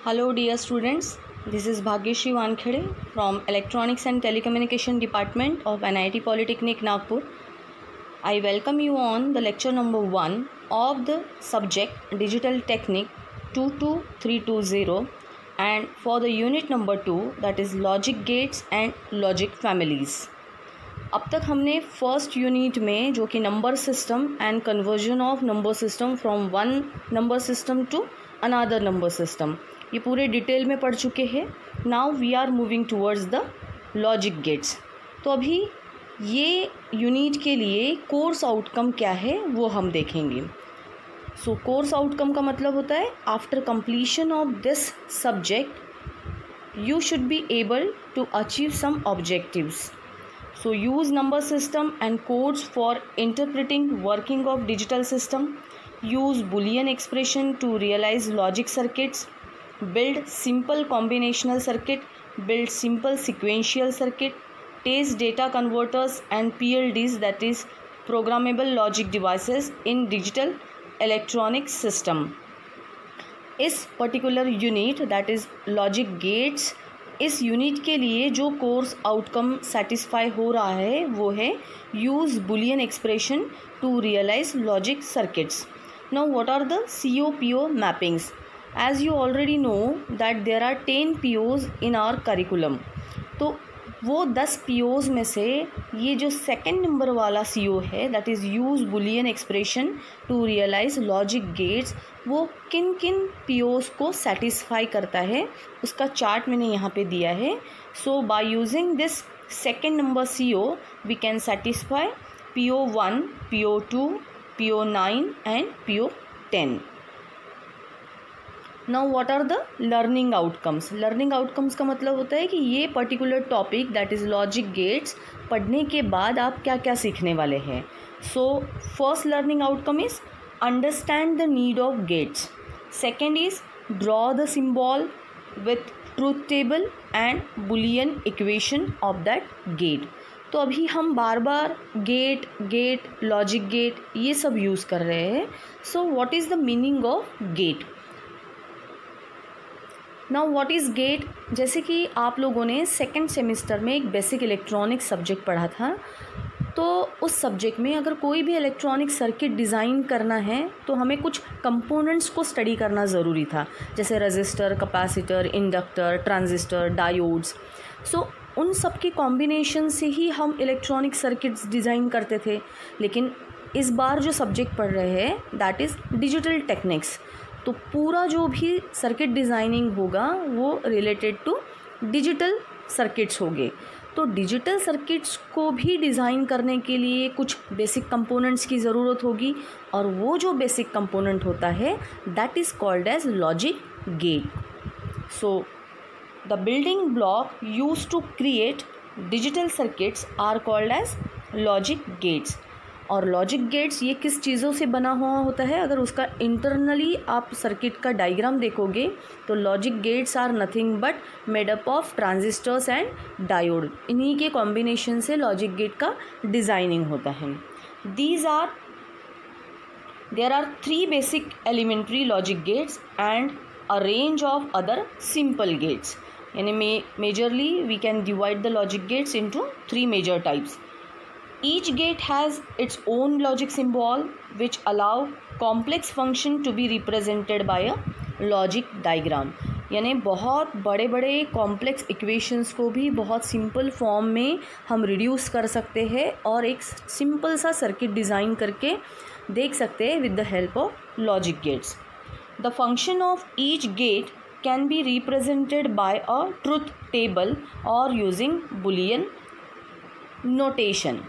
Hello dear students, this is Bhagyashree Wankhede from Electronics and Telecommunication Department of NIT Polytechnic Nagpur. I welcome you on the lecture number 1 of the subject Digital Technique 22320 and for the unit number 2 that is Logic Gates and Logic Families. अब तक हमने first unit में जो कि number system and conversion of number system from one number system to another number system ये पूरे detail में पढ़ चुके हैं. Now we are moving towards the logic gates. तो अभी ये यूनिट के लिए कोर्स आउटकम क्या है वो हम देखेंगे. सो कोर्स आउटकम का मतलब होता है after completion of this subject you should be able to achieve some objectives. So use number system and codes for interpreting working of digital system. Use Boolean expression to realize logic circuits. Build simple combinational circuit. Build simple sequential circuit. Test data converters and PLDs, that is programmable logic devices in digital electronic system. इस particular unit that is logic gates इस unit के लिए जो course outcome satisfy हो रहा है वो है use Boolean expression to realize logic circuits. Now what are the COPO mappings. As you already know that there are 10 POs in our curriculum. तो वो 10 POs में से ये जो सेकेंड नंबर वाला CO है that is use Boolean expression to realize logic gates वो किन किन POs को सेटिस्फाई करता है उसका चार्ट मैंने यहाँ पे दिया है. So by using this second number CO we can satisfy PO1, PO2, PO9 and PO10. Now what are the learning outcomes. Learning outcomes का मतलब होता है कि ये particular topic that is logic gates पढ़ने के बाद आप क्या क्या सीखने वाले हैं. So first learning outcome is understand the need of gates. Second is draw the symbol with truth table and boolean equation of that gate. तो अभी हम बार बार गेट लॉजिक गेट ये सब यूज़ कर रहे हैं. So what is the meaning of gate. Now what is gate. जैसे कि आप लोगों ने सेकेंड सेमिस्टर में एक बेसिक इलेक्ट्रॉनिक्स सब्जेक्ट पढ़ा था तो उस सब्जेक्ट में अगर कोई भी इलेक्ट्रॉनिक सर्किट डिज़ाइन करना है तो हमें कुछ कंपोनेंट्स को स्टडी करना ज़रूरी था जैसे register, capacitor, inductor, transistor, diodes. So उन सब के कॉम्बिनेशन से ही हम इलेक्ट्रॉनिक सर्किट्स डिज़ाइन करते थे. लेकिन इस बार जो सब्जेक्ट पढ़ रहे हैं दैट इज़ डिजिटल टेक्निक्स. तो पूरा जो भी सर्किट डिज़ाइनिंग होगा वो रिलेटेड टू डिजिटल सर्किट्स होंगे. तो डिजिटल सर्किट्स को भी डिज़ाइन करने के लिए कुछ बेसिक कंपोनेंट्स की ज़रूरत होगी और वो जो बेसिक कंपोनेंट होता है that is called as logic gate. So the building block used to create digital circuits are called as logic gates. और लॉजिक गेट्स ये किस चीज़ों से बना हुआ होता है. अगर उसका इंटरनली आप सर्किट का डायग्राम देखोगे तो logic gates are nothing but made up of transistors and diode. इन्हीं के कॉम्बिनेशन से लॉजिक गेट का डिज़ाइनिंग होता है. There are 3 basic elementary logic gates and a range of other simple gates. यानी majorly we can divide the logic gates into 3 major types. Each gate has its own logic symbol which allow complex function to be represented by a logic diagram. यानी बहुत बड़े बड़े complex equations को भी बहुत simple form में हम reduce कर सकते हैं और एक सिंपल सा सर्किट डिज़ाइन करके देख सकते हैं with the help of logic gets. The function of each get can be represented by a truth table और यूजिंग बुलियन नोटेशन.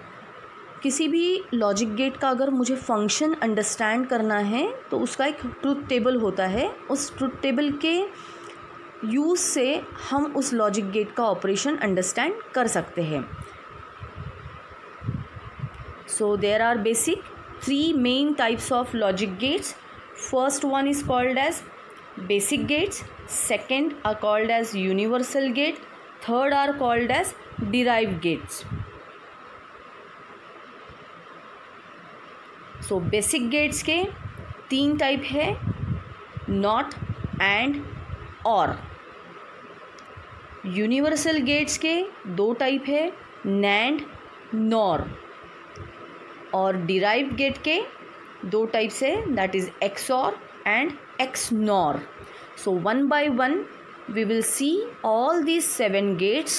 किसी भी लॉजिक गेट का अगर मुझे फंक्शन अंडरस्टैंड करना है तो उसका एक ट्रुथ टेबल होता है. उस ट्रुथ टेबल के यूज़ से हम उस लॉजिक गेट का ऑपरेशन अंडरस्टैंड कर सकते हैं. So there are basic 3 main types of logic gates. First one is called as basic gates, second are called as universal gate, third are called as derived gates. So basic gates के 3 type है, not, and or. Universal gates के दो type है, NAND, NOR. और derived gate के दो types है, that is XOR and XNOR. So one by one we will see all these 7 gates,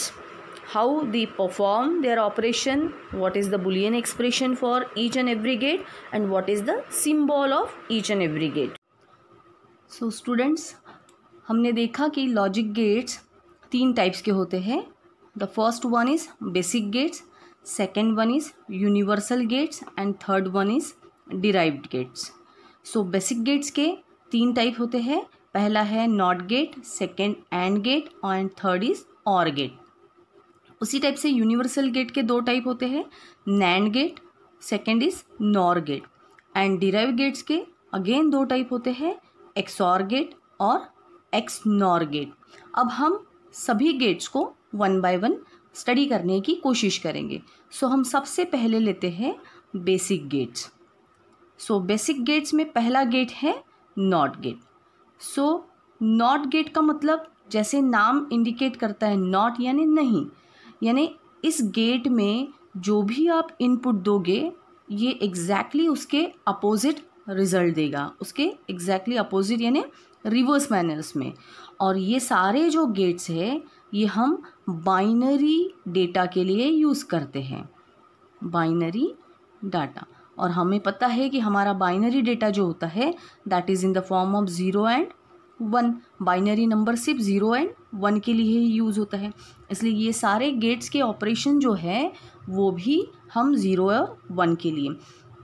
how they perform their operation, what is the Boolean expression for each and every gate, and what is the symbol of each and every gate. So students, हमने देखा कि logic gates 3 types के होते हैं. The first one is basic gates, second one is universal gates and third one is derived gates. So basic gates के 3 type होते हैं. पहला है not gate, second and gate and third is or gate. उसी type से universal gate के 2 type होते हैं, NAND gate, second is NOR gate. And derived gates के अगेन 2 टाइप होते हैं, एक्सऑर गेट और एक्सनॉर गेट. अब हम सभी गेट्स को 1 by 1 स्टडी करने की कोशिश करेंगे. सो हम सबसे पहले लेते हैं basic gates. So basic gets में पहला गेट है not gate. So not gate का मतलब जैसे नाम इंडिकेट करता है, नॉट यानी नहीं, यानी इस गेट में जो भी आप इनपुट दोगे ये एग्जैक्टली उसके अपोजिट रिजल्ट देगा, उसके एग्जैक्टली अपोजिट यानी रिवर्स मैनर्स में. और ये सारे जो गेट्स हैं ये हम बाइनरी डेटा के लिए यूज़ करते हैं, बाइनरी डाटा. और हमें पता है कि हमारा बाइनरी डेटा जो होता है that is in the form of 0 and 1. Binary number सिर्फ 0 and 1 के लिए ही यूज़ होता है. इसलिए ये सारे गेट्स के ऑपरेशन जो है वो भी हम 0 और 1 के लिए.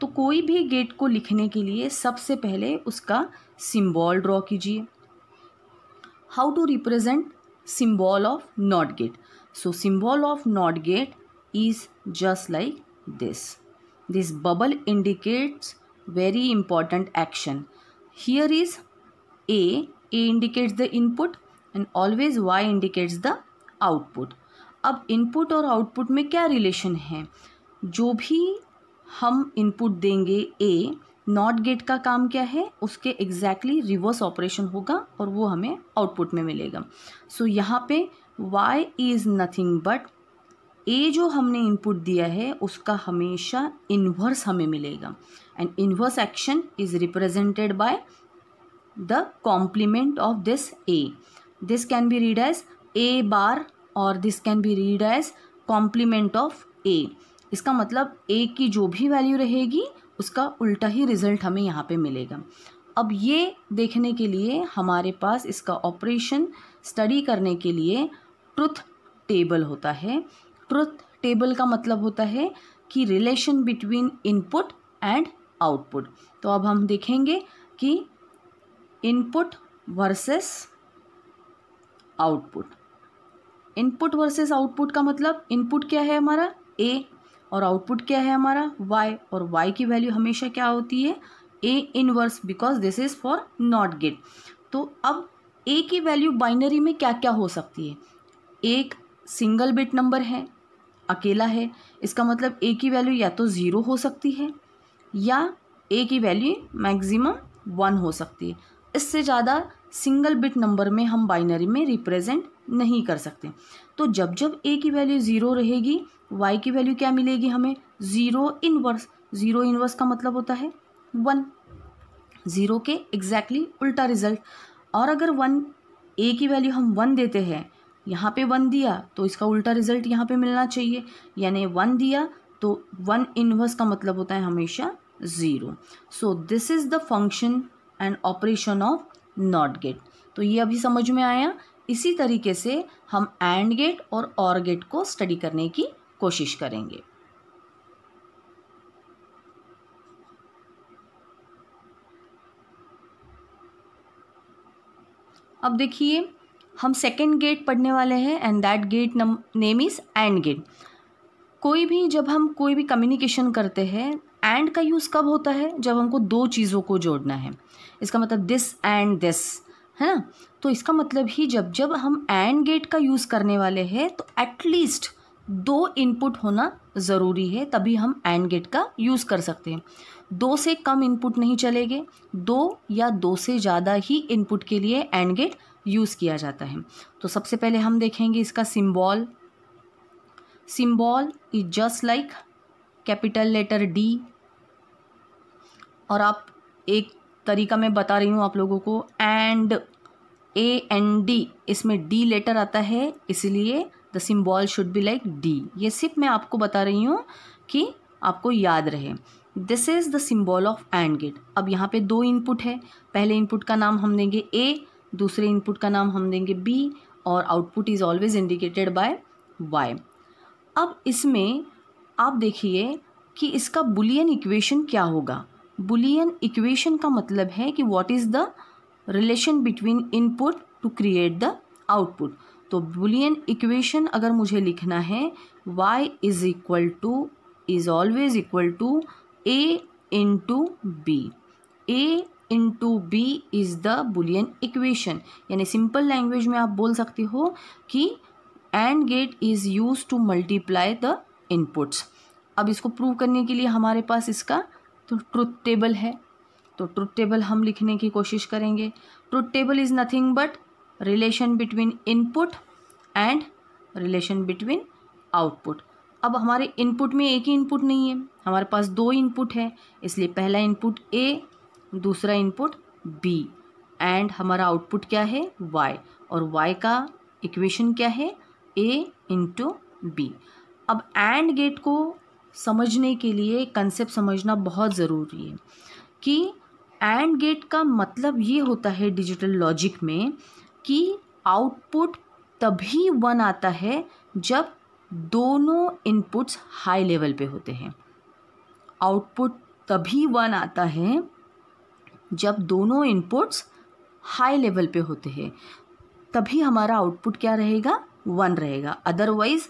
तो कोई भी गेट को लिखने के लिए सबसे पहले उसका सिंबल ड्रॉ कीजिए. How to represent symbol of not gate? So symbol of not gate is just like this. This bubble indicates very important action. Here is A. A indicates the input and always Y indicates the output. अब input और output में क्या relation है? जो भी हम input देंगे A, not gate का काम क्या है? उसके एग्जैक्टली रिवर्स ऑपरेशन होगा और वो हमें आउटपुट में मिलेगा. सो यहाँ पे Y इज़ नथिंग बट ए जो हमने इनपुट दिया है उसका हमेशा इन्वर्स हमें मिलेगा. And inverse action is represented by the complement of this A. This can be read as A bar और this can be read as complement of A. इसका मतलब ए की जो भी वैल्यू रहेगी उसका उल्टा ही रिजल्ट हमें यहाँ पे मिलेगा. अब ये देखने के लिए हमारे पास इसका ऑपरेशन स्टडी करने के लिए ट्रुथ टेबल होता है. ट्रुथ टेबल का मतलब होता है कि relation between input and output. तो अब हम देखेंगे कि input versus output. Input versus output का मतलब इनपुट क्या है हमारा A और आउटपुट क्या है हमारा Y. और Y की वैल्यू हमेशा क्या होती है? A inverse, because this is for not gate. तो अब A की वैल्यू बाइनरी में क्या क्या हो सकती है? एक सिंगल बिट नंबर है, अकेला है, इसका मतलब A की वैल्यू या तो 0 हो सकती है या A की वैल्यू मैक्सिमम 1 हो सकती है. इससे ज़्यादा सिंगल बिट नंबर में हम बाइनरी में रिप्रेजेंट नहीं कर सकते. तो जब जब A की वैल्यू 0 रहेगी, Y की वैल्यू क्या मिलेगी हमें? 0 इनवर्स. 0 इनवर्स का मतलब होता है 1. 0 के एग्जैक्टली उल्टा रिजल्ट. और अगर A की वैल्यू हम 1 देते हैं, यहाँ पे 1 दिया तो इसका उल्टा रिजल्ट यहाँ पे मिलना चाहिए, यानी 1 दिया तो 1 इनवर्स का मतलब होता है हमेशा 0. So this is the function and operation of not gate. तो ये अभी समझ में आया. इसी तरीके से हम एंड गेट और ऑर गेट को स्टडी करने की कोशिश करेंगे. अब देखिए हम सेकेंड गेट पढ़ने वाले हैं and that gate name is and gate. कोई भी जब हम कोई भी कम्युनिकेशन करते हैं, एंड का यूज़ कब होता है? जब हमको 2 चीज़ों को जोड़ना है. इसका मतलब दिस एंड दिस है ना. तो इसका मतलब ही जब जब हम एंड गेट का यूज़ करने वाले हैं तो एटलीस्ट 2 इनपुट होना ज़रूरी है, तभी हम एंड गेट का यूज़ कर सकते हैं. 2 से कम इनपुट नहीं चलेंगे, 2 या 2 से ज़्यादा ही इनपुट के लिए एंड गेट यूज़ किया जाता है। तो सबसे पहले हम देखेंगे इसका symbol. Symbol is just like capital letter D, और आप एक तरीका मैं बता रही हूँ आप लोगों को, एंड AND, इसमें D लेटर आता है, इसलिए the symbol should be like D। ये सिर्फ मैं आपको बता रही हूँ कि आपको याद रहे। This is the symbol of and gate. अब यहाँ पे दो इनपुट है, पहले इनपुट का नाम हम देंगे A, दूसरे इनपुट का नाम हम देंगे B, और output is always indicated by Y। अब इसमें आप देखिए कि इसका बुलियन इक्वेशन क्या होगा। बुलियन इक्वेशन का मतलब है कि what is the relation between input to create the output. तो बुलियन इक्वेशन अगर मुझे लिखना है, y is always equal to a into B. a into B is the Boolean equation. यानी सिंपल लैंग्वेज में आप बोल सकते हो कि and gate is use to multiply the inputs. अब इसको प्रूव करने के लिए हमारे पास इसका तो ट्रुथ टेबल है, तो ट्रुथ टेबल हम लिखने की कोशिश करेंगे। Truth table is nothing but relation between input and relation between output. अब हमारे इनपुट में एक ही इनपुट नहीं है, हमारे पास दो इनपुट है, इसलिए पहला इनपुट A, दूसरा इनपुट B, एंड हमारा आउटपुट क्या है Y, और Y का इक्वेशन क्या है A इंटू B। अब एंड गेट को समझने के लिए कंसेप्ट समझना बहुत ज़रूरी है कि एंड गेट का मतलब ये होता है डिजिटल लॉजिक में कि आउटपुट तभी 1 आता है जब दोनों इनपुट्स हाई लेवल पे होते हैं। आउटपुट तभी 1 आता है जब दोनों इनपुट्स हाई लेवल पे होते हैं, तभी हमारा आउटपुट क्या रहेगा 1 रहेगा। अदरवाइज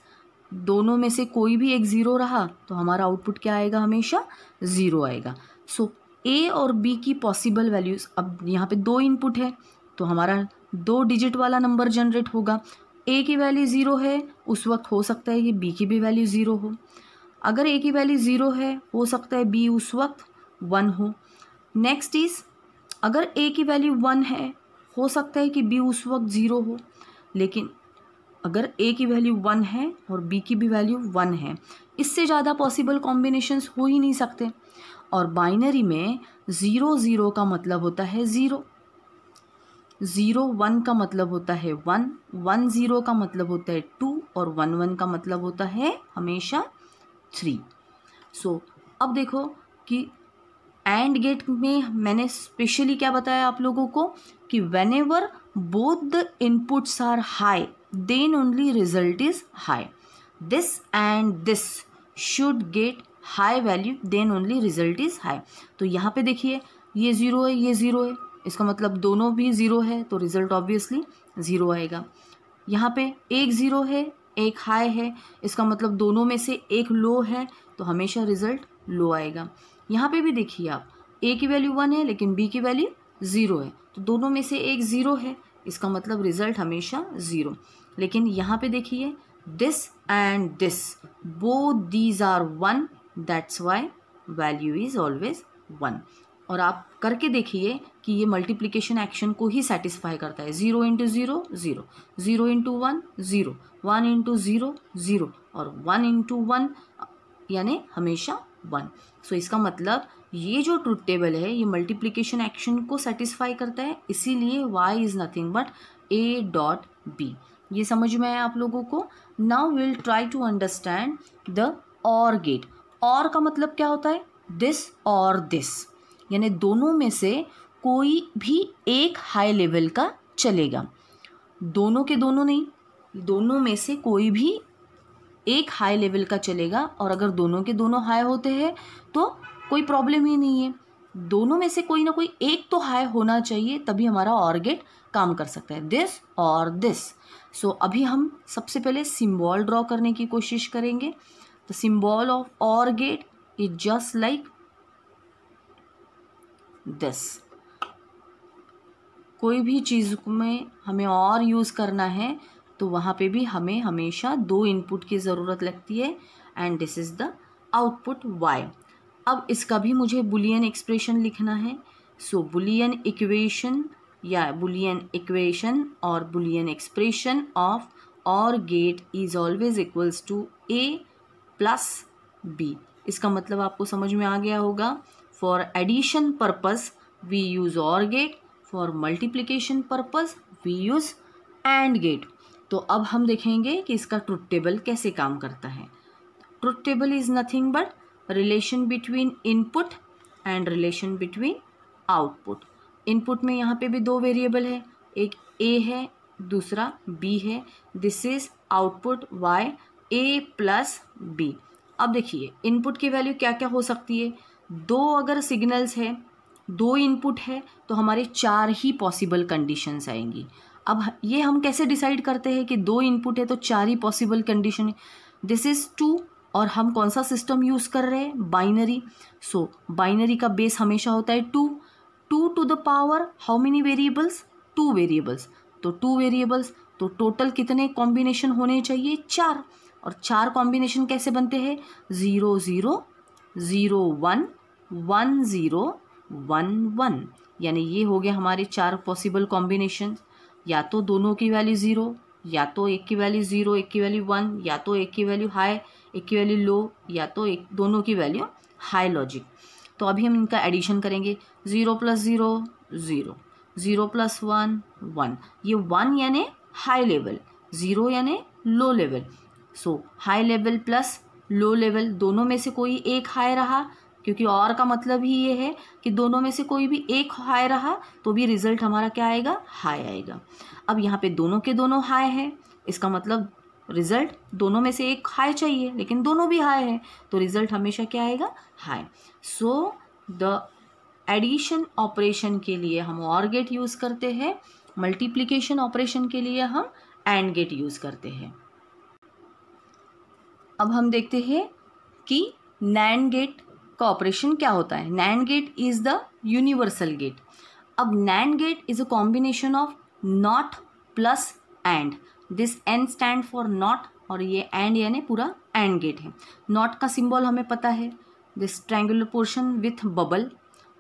दोनों में से कोई भी एक 0 रहा तो हमारा आउटपुट क्या आएगा, हमेशा 0 आएगा। सो A और B की पॉसिबल वैल्यूज़, अब यहाँ पे दो इनपुट है तो हमारा 2 डिजिट वाला नंबर जनरेट होगा। A की वैल्यू 0 है, उस वक्त हो सकता है कि B की भी वैल्यू 0 हो। अगर A की वैल्यू 0 है, हो सकता है B उस वक्त 1 हो। नेक्स्ट इज़, अगर A की वैल्यू 1 है, हो सकता है कि B उस वक्त 0 हो। लेकिन अगर A की वैल्यू 1 है और B की भी वैल्यू 1 है, इससे ज़्यादा पॉसिबल कॉम्बिनेशंस हो ही नहीं सकते। और बाइनरी में 0 0 का मतलब होता है 0, 0 1 का मतलब होता है 1, 1 0 का मतलब होता है 2, और 1 1 का मतलब होता है हमेशा 3। सो अब देखो कि एंड गेट में मैंने स्पेशली क्या बताया आप लोगों को कि whenever both the inputs are high then only result is high. This and this should get high value then only result is high. तो यहाँ पे देखिए ये 0 है, ये 0 है, इसका मतलब दोनों भी 0 है, तो रिजल्ट ऑब्वियसली 0 आएगा। यहाँ पे एक 0 है, एक हाई है, इसका मतलब दोनों में से एक लो है, तो हमेशा रिजल्ट लो आएगा। यहाँ पे भी देखिए आप, A की वैल्यू 1 है लेकिन B की वैल्यू 0 है, तो दोनों में से एक 0 है, इसका मतलब रिजल्ट हमेशा 0। लेकिन यहाँ पे देखिए this and this both these are 1, that's why value is always 1। और आप करके देखिए कि ये मल्टीप्लिकेशन एक्शन को ही सेटिस्फाई करता है। 0 इंटू 0 0, 0 इंटू 1 0, 1 इंटू 0 0, और 1 इंटू 1 यानी हमेशा 1। सो इसका मतलब ये जो ट्रुथ टेबल है ये मल्टीप्लिकेशन एक्शन को सेटिस्फाई करता है, इसीलिए y is nothing but a dot b। ये समझ में आया आप लोगों को। Now will try to understand the or gate. Or का मतलब क्या होता है, दिस और दिस, यानी दोनों में से कोई भी एक हाई लेवल का चलेगा। दोनों के दोनों नहीं, दोनों में से कोई भी एक हाई लेवल का चलेगा। और अगर दोनों के दोनों हाई होते हैं तो कोई प्रॉब्लम ही नहीं है, दोनों में से कोई ना कोई एक तो हाई होना चाहिए, तभी हमारा और गेट काम कर सकता है, दिस और दिस। सो अभी हम सबसे पहले सिंबल ड्रॉ करने की कोशिश करेंगे। द सिंबल ऑफ और gate is just like this. कोई भी चीज़ में हमें और यूज़ करना है तो वहाँ पे भी हमें हमेशा 2 इनपुट की ज़रूरत लगती है, and this is the output y। अब इसका भी मुझे बुलियन एक्सप्रेशन लिखना है। सो बुलियन इक्वेशन या बुलियन इक्वेशन और बुलियन एक्सप्रेशन ऑफ और gate is always equals to A plus B। इसका मतलब आपको समझ में आ गया होगा। For addition purpose we use OR gate, for multiplication purpose we use AND gate. तो अब हम देखेंगे कि इसका ट्रुथ टेबल कैसे काम करता है। Truth table is nothing but relation between input and relation between output. Input में यहाँ पे भी दो वेरिएबल है, एक A है दूसरा B है। This is output y A plus B। अब देखिए इनपुट की वैल्यू क्या क्या हो सकती है। दो अगर सिग्नल्स है, दो इनपुट है तो हमारे चार ही पॉसिबल कंडीशंस आएंगी। अब ये हम कैसे डिसाइड करते हैं कि दो इनपुट है तो चार ही पॉसिबल कंडीशन है। दिस इज 2 और हम कौन सा सिस्टम यूज़ कर रहे हैं, बाइनरी। सो बाइनरी का बेस हमेशा होता है 2 to the power how many variables, 2 variables. तो 2 वेरिएबल्स तो टोटल कितने कॉम्बिनेशन होने चाहिए, 4। और 4 कॉम्बिनेशन कैसे बनते हैं, 0 0 0 1 1 0 1 1। यानी ये हो गया हमारे 4 पॉसिबल कॉम्बिनेशन। या तो दोनों की वैल्यू 0, या तो एक की वैल्यू 0 एक की वैल्यू 1, या तो एक की वैल्यू हाई एक की वैल्यू लो, या तो एक दोनों की वैल्यू हाई लॉजिक। तो अभी हम इनका एडिशन करेंगे। 0 + 0 0, 0 + 1 1। ये 1 यानी हाई लेवल, 0 यानी low level. So high level plus low level दोनों में से कोई एक हाई रहा, क्योंकि और का मतलब ही ये है कि दोनों में से कोई भी एक हाई रहा तो भी रिजल्ट हमारा क्या आएगा, हाई आएगा। अब यहाँ पे दोनों के दोनों हाई है, इसका मतलब रिजल्ट दोनों में से एक हाई चाहिए, लेकिन दोनों भी हाई है तो रिजल्ट हमेशा क्या आएगा, high. So the addition operation के लिए हम और गेट यूज़ करते हैं, मल्टीप्लिकेशन ऑपरेशन के लिए हम एंड गेट यूज़ करते हैं। अब हम देखते हैं कि नैंड गेट का ऑपरेशन क्या होता है। NAND gate is the universal gate. अब NAND gate is a combination of NOT plus AND. This N stand for NOT और ये एंड यानी पूरा एंड गेट है। नॉट का सिंबल हमें पता है, this triangular portion with bubble,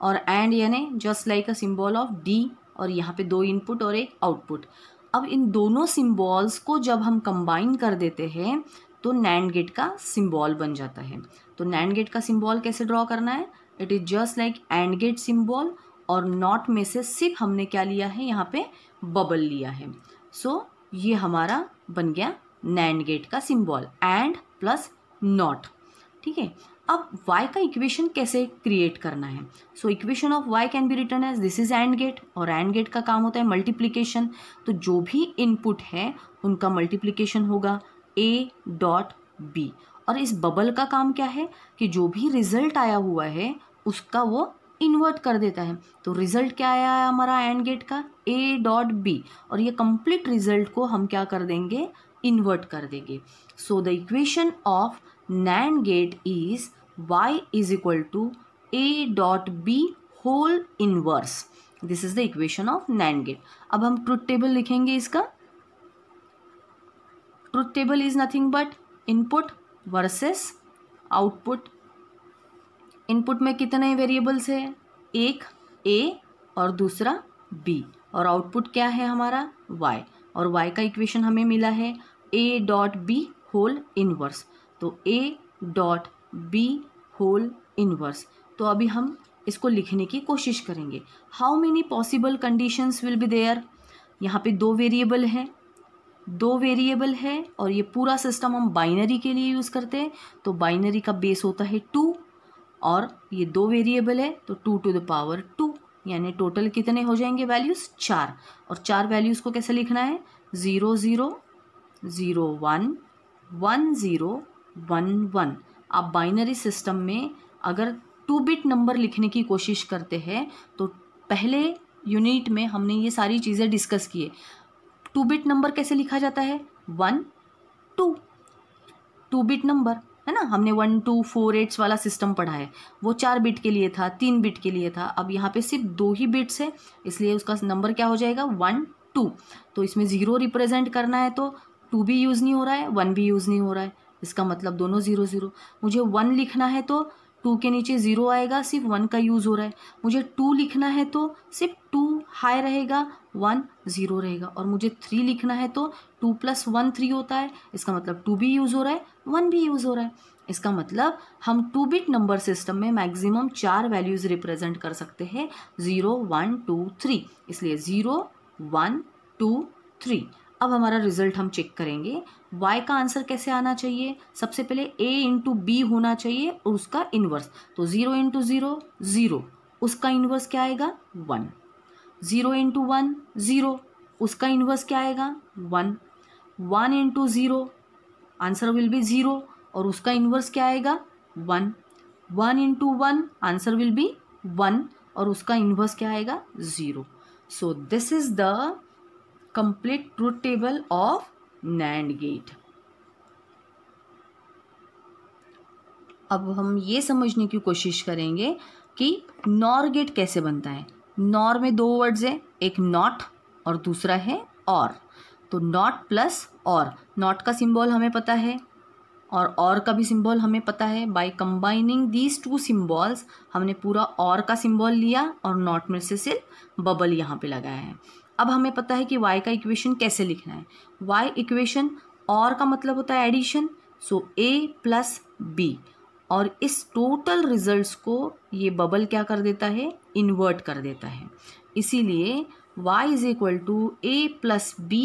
और एंड यानी just like a symbol of D, और यहाँ पे 2 इनपुट और एक आउटपुट। अब इन दोनों सिंबल्स को जब हम कंबाइन कर देते हैं तो नैंड गेट का सिंबल बन जाता है। तो नैंड गेट का सिंबल कैसे ड्रॉ करना है, it is just like and gate symbol, और नॉट में से सिर्फ हमने क्या लिया है, यहाँ पे बबल लिया है। सो ये हमारा बन गया नैंड गेट का सिंबल, एंड प्लस नॉट। ठीक है। अब y का इक्वेशन कैसे क्रिएट करना है। So equation of y can be written as this is and gate, और एंड गेट का काम होता है मल्टीप्लिकेशन। तो जो भी इनपुट है उनका मल्टीप्लिकेशन होगा A.B, और इस बबल का काम क्या है कि जो भी रिजल्ट आया हुआ है उसका वो इन्वर्ट कर देता है। तो रिजल्ट क्या आया है हमारा एंड गेट का, A.B, और ये कंप्लीट रिजल्ट को हम क्या कर देंगे, इन्वर्ट कर देंगे। So the equation of NAND gate is y is equal to A.B whole inverse. This is the equation of NAND gate. अब हम ट्रुथ टेबल लिखेंगे इसका। Truth table is nothing but input versus output. Input में कितने variables है, एक A और दूसरा B, और आउटपुट क्या है हमारा y, और y का इक्वेशन हमें मिला है A.B होल इनवर्स। तो A.B होल इनवर्स। तो अभी हम इसको लिखने की कोशिश करेंगे। How many possible conditions will be there. यहाँ पे 2 वेरिएबल हैं, 2 वेरिएबल है, और ये पूरा सिस्टम हम बाइनरी के लिए यूज़ करते हैं। तो बाइनरी का बेस होता है 2, और ये 2 वेरिएबल है तो 2 टू द पावर 2, यानी टोटल कितने हो जाएंगे वैल्यूज़, 4। और 4 वैल्यूज़ को कैसे लिखना है, 0 0 0 1 1 0 1 1। आप बाइनरी सिस्टम में अगर 2 बिट नंबर लिखने की कोशिश करते हैं तो पहले यूनिट में हमने ये सारी चीज़ें डिस्कस किए। 2 बिट नंबर कैसे लिखा जाता है, 1 2, 2 बिट नंबर है ना। हमने 1 2 4 8 वाला सिस्टम पढ़ा है, वो 4 बिट के लिए था, 3 बिट के लिए था। अब यहाँ पे सिर्फ 2 ही बिट्स है, इसलिए उसका नंबर क्या हो जाएगा, 1 2। तो इसमें 0 रिप्रेजेंट करना है तो 2 भी यूज़ नहीं हो रहा है, 1 भी यूज़ नहीं हो रहा है, इसका मतलब दोनों 0 0। मुझे 1 लिखना है तो 2 के नीचे 0 आएगा, सिर्फ 1 का यूज़ हो रहा है। मुझे 2 लिखना है तो सिर्फ 2 हाई रहेगा, 1 0 रहेगा। और मुझे 3 लिखना है तो 2 + 1 3 होता है। इसका मतलब 2 भी यूज़ हो रहा है, 1 भी यूज़ हो रहा है। इसका मतलब हम 2 बिट नंबर सिस्टम में मैक्सिमम 4 वैल्यूज़ रिप्रेजेंट कर सकते हैं, 0 1 2 3। इसलिए 0 1 2 3। अब हमारा रिजल्ट हम चेक करेंगे। y का आंसर कैसे आना चाहिए? सबसे पहले a इंटू बी होना चाहिए और उसका इन्वर्स। तो 0 इंटू 0 0, उसका इन्वर्स क्या आएगा? 1। 0 इंटू 1 0, उसका इन्वर्स क्या आएगा? 1। 1 इंटू 0, आंसर विल बी 0 और उसका इन्वर्स क्या आएगा? 1। 1 इंटू 1, आंसर विल बी 1 और उसका इन्वर्स क्या आएगा? 0। So this is the complete truth table of NAND gate. अब हम ये समझने की कोशिश करेंगे कि NOR गेट कैसे बनता है। NOR में 2 वर्ड्स हैं, एक नॉट और दूसरा है और। तो नॉट प्लस और, नॉट का सिंबल हमें पता है और का भी सिंबल हमें पता है। बाय कंबाइनिंग दीज 2 सिंबल्स हमने पूरा और का सिंबल लिया और नॉट में से सिर्फ बबल यहाँ पे लगाया है। अब हमें पता है कि y का इक्वेशन कैसे लिखना है। y इक्वेशन, और का मतलब होता है एडिशन, सो a + b, और इस टोटल रिजल्ट्स को ये बबल क्या कर देता है? इन्वर्ट कर देता है। इसीलिए y = a + b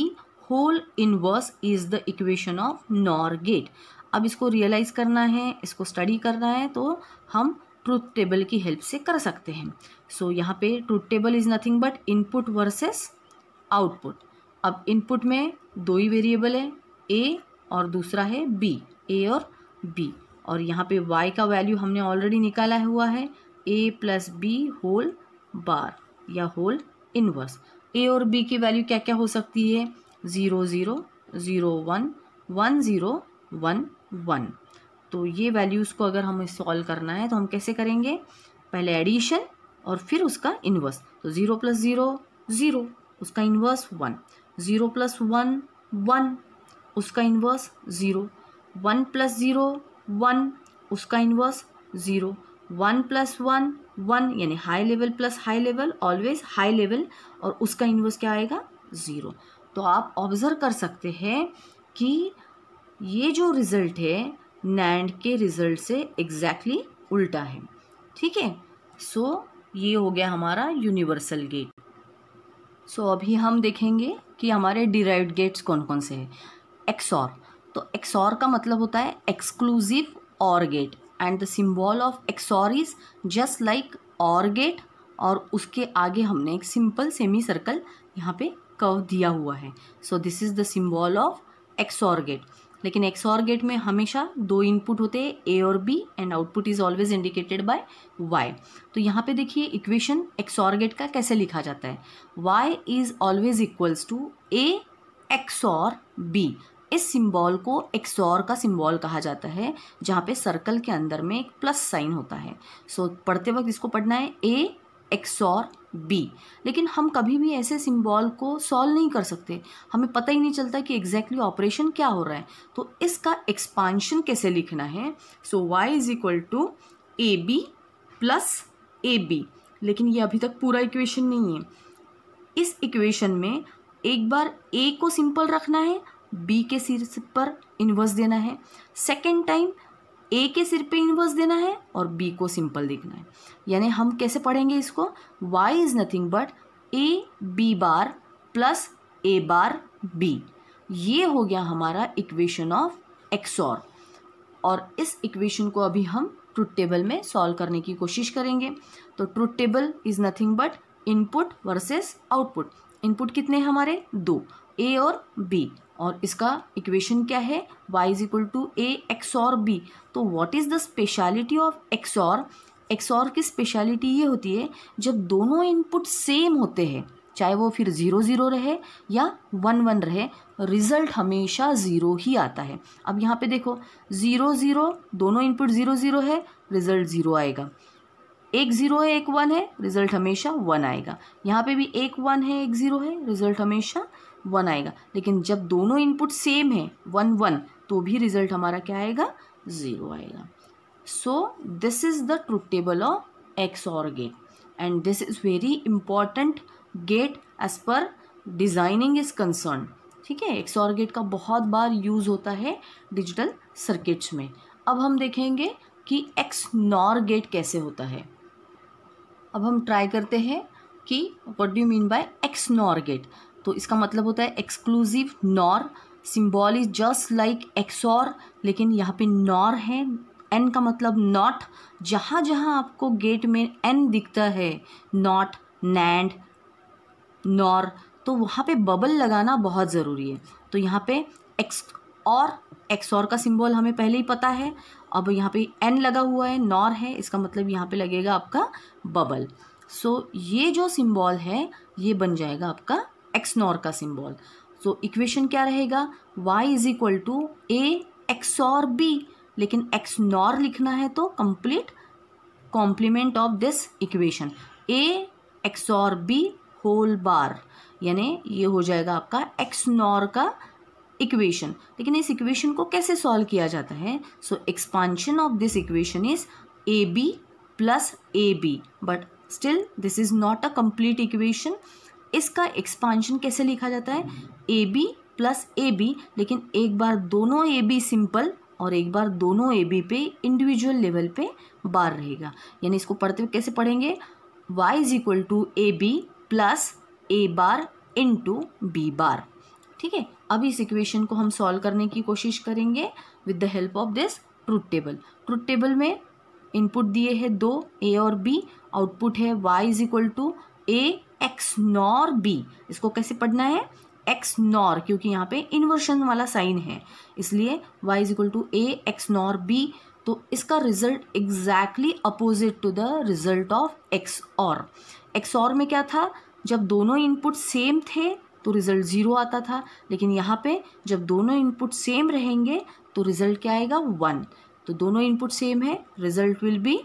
whole inverse is the equation of NOR gate. अब इसको रियलाइज करना है, इसको स्टडी करना है, तो हम ट्रूथ टेबल की हेल्प से कर सकते हैं। सो यहाँ पे truth table is nothing but input versus output. अब इनपुट में 2 ही वेरिएबल है, a और दूसरा है b, a और b। और यहाँ पे y का वैल्यू हमने ऑलरेडी निकाला हुआ है, a + b होल बार या होल इनवर्स। a और b की वैल्यू क्या क्या हो सकती है? 0 0 0 1 1 0 1 1। तो ये वैल्यूज़ को अगर हमें सॉल्व करना है तो हम कैसे करेंगे? पहले एडिशन और फिर उसका इन्वर्स। तो 0 + 0 0, उसका इन्वर्स 1। 0 + 1 1, उसका इन्वर्स 0। 1 + 0 1, उसका इन्वर्स 0। 1 + 1 1, यानी high level plus high level, always high level, और उसका इन्वर्स क्या आएगा? 0। तो आप ऑब्जर्व कर सकते हैं कि ये जो रिजल्ट है NAND के रिजल्ट से एग्जैक्टली उल्टा है। ठीक है, सो ये हो गया हमारा यूनिवर्सल गेट। सो अभी हम देखेंगे कि हमारे डिराइव्ड गेट्स कौन कौन से हैं। XOR, तो XOR का मतलब होता है exclusive OR gate, and the symbol of XOR is just like OR gate, और उसके आगे हमने एक सिंपल सेमी सर्कल यहाँ पे कर्व दिया हुआ है। So this is the symbol of XOR gate. लेकिन XOR गेट में हमेशा 2 इनपुट होते हैं, A और B, and output is always indicated by Y। तो यहाँ पे देखिए इक्वेशन XOR गेट का कैसे लिखा जाता है। Y is always equals to A XOR B। इस सिंबल को XOR का सिंबल कहा जाता है, जहाँ पे सर्कल के अंदर में एक प्लस साइन होता है। सो पढ़ते वक्त इसको पढ़ना है A XOR B। लेकिन हम कभी भी ऐसे सिंबल को सॉल्व नहीं कर सकते, हमें पता ही नहीं चलता कि एग्जैक्टली ऑपरेशन क्या हो रहा है। तो इसका एक्सपांशन कैसे लिखना है? सो y = AB + AB। लेकिन ये अभी तक पूरा इक्वेशन नहीं है। इस इक्वेशन में एक बार A को सिंपल रखना है, B के सिर पर इन्वर्स देना है, सेकेंड टाइम A के सिर पे इन्वर्स देना है और B को सिंपल लिखना है। यानी हम कैसे पढ़ेंगे इसको? y is nothing but AB bar plus A bar B। ये हो गया हमारा इक्वेशन ऑफ XOR। और इस इक्वेशन को अभी हम ट्रूथ टेबल में सॉल्व करने की कोशिश करेंगे। तो truth table is nothing but input versus output. Input कितने हैं हमारे? 2, A और B, और इसका इक्वेशन क्या है? y = A XOR B। तो what is the speciality of XOR? XOR की स्पेशलिटी ये होती है जब दोनों इनपुट सेम होते हैं, चाहे वो फिर 0 0 रहे या 1 1 रहे, रिजल्ट हमेशा 0 ही आता है। अब यहाँ पे देखो 0 0, दोनों इनपुट 0 0 है, रिजल्ट 0 आएगा। एक 0 है एक 1 है, रिजल्ट हमेशा 1 आएगा। यहाँ पे भी एक 1 है एक 0 है, रिजल्ट हमेशा 1 आएगा। लेकिन जब दोनों इनपुट सेम है 1 1, तो भी रिजल्ट हमारा क्या आएगा? 0 आएगा। So this is the truth table of XOR gate, and this is very important gate as per designing is concerned. ठीक है, XOR गेट का बहुत बार यूज़ होता है डिजिटल सर्किट्स में. अब हम देखेंगे कि XNOR गेट कैसे होता है. अब हम ट्राई करते हैं कि what do you mean by XNOR gate. तो इसका मतलब होता है एक्सक्लूसिव NOR. सिंबल इज जस्ट लाइक XOR, लेकिन यहाँ पे NOR है. N का मतलब नॉट. जहाँ जहाँ आपको गेट में N दिखता है, नॉट, NAND, NOR, तो वहाँ पे बबल लगाना बहुत ज़रूरी है. तो यहाँ पे XOR का सिंबल हमें पहले ही पता है. अब यहाँ पे N लगा हुआ है, NOR है, इसका मतलब यहाँ पे लगेगा आपका बबल. सो ये जो सिंबल है ये बन जाएगा आपका XNOR का सिंबल. सो इक्वेशन क्या रहेगा, y is equal to A XOR B. लेकिन XNOR लिखना है तो complete complement of this equation, A XOR B whole bar, यानी ये हो जाएगा आपका XNOR का इक्वेशन. लेकिन इस इक्वेशन को कैसे सॉल्व किया जाता है. So expansion of this equation is AB plus AB, but still this is not a complete equation. इसका एक्सपांशन कैसे लिखा जाता है, AB प्लस AB, लेकिन एक बार दोनों AB सिंपल और एक बार दोनों AB पे इंडिविजुअल लेवल पे बार रहेगा. यानी इसको पढ़ते हुए कैसे पढ़ेंगे, y is equal to AB plus A bar into B bar. ठीक है, अब इस इक्वेशन को हम सॉल्व करने की कोशिश करेंगे with the help of this truth table. Truth table में इनपुट दिए हैं दो, A और B. आउटपुट है y is equal to A XNOR B. इसको कैसे पढ़ना है, XNOR, क्योंकि यहाँ पे इन्वर्शन वाला साइन है, इसलिए y is equal to A XNOR B. तो इसका result exactly opposite to the result of XOR. XOR में क्या था, जब दोनों इनपुट सेम थे तो रिजल्ट 0 आता था, लेकिन यहाँ पे जब दोनों इनपुट सेम रहेंगे तो रिजल्ट क्या आएगा, 1. तो दोनों इनपुट सेम है, रिजल्ट विल बी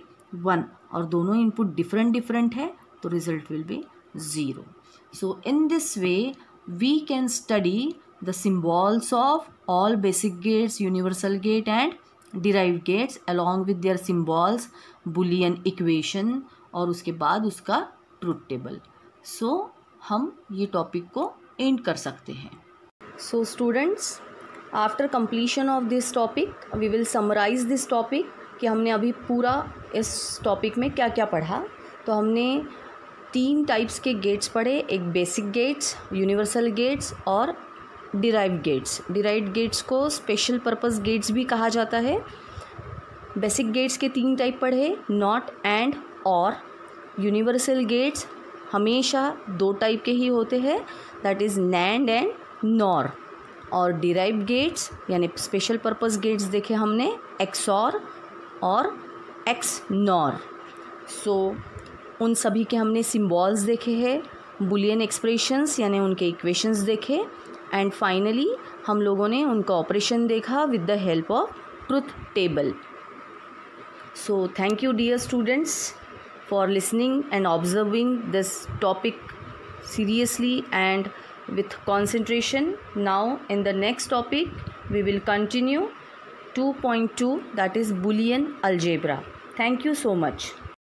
1, और दोनों इनपुट डिफरेंट है तो result will be 0. So in this way we can study the symbols of all basic gates, universal gate and derived gates along with their symbols, Boolean equation, और उसके बाद उसका truth table. सो हम ये topic को and कर सकते हैं. So students, after completion of this topic we will summarise this topic कि हमने अभी पूरा इस टॉपिक में क्या क्या पढ़ा. तो हमने 3 टाइप्स के गेट्स पढ़े, एक बेसिक गेट्स, यूनिवर्सल गेट्स और डिराइव्ड गेट्स. डिराइव्ड गेट्स को स्पेशल पर्पस गेट्स भी कहा जाता है. बेसिक गेट्स के 3 टाइप पढ़े, not, and, or. Universal gets हमेशा 2 टाइप के ही होते हैं, that is NAND and NOR. और डिराइव्ड गेट्स यानी स्पेशल पर्पस गेट्स देखे हमने XOR और XNOR. सो उन सभी के हमने सिम्बॉल्स देखे हैं, बुलियन एक्सप्रेशंस यानी उनके इक्वेशंस देखे, एंड फाइनली हम लोगों ने उनका ऑपरेशन देखा with the help of truth table. So thank you dear students for listening and observing this topic seriously and with concentration. Now in the next topic we will continue 2.2, that is Boolean algebra. Thank you so much.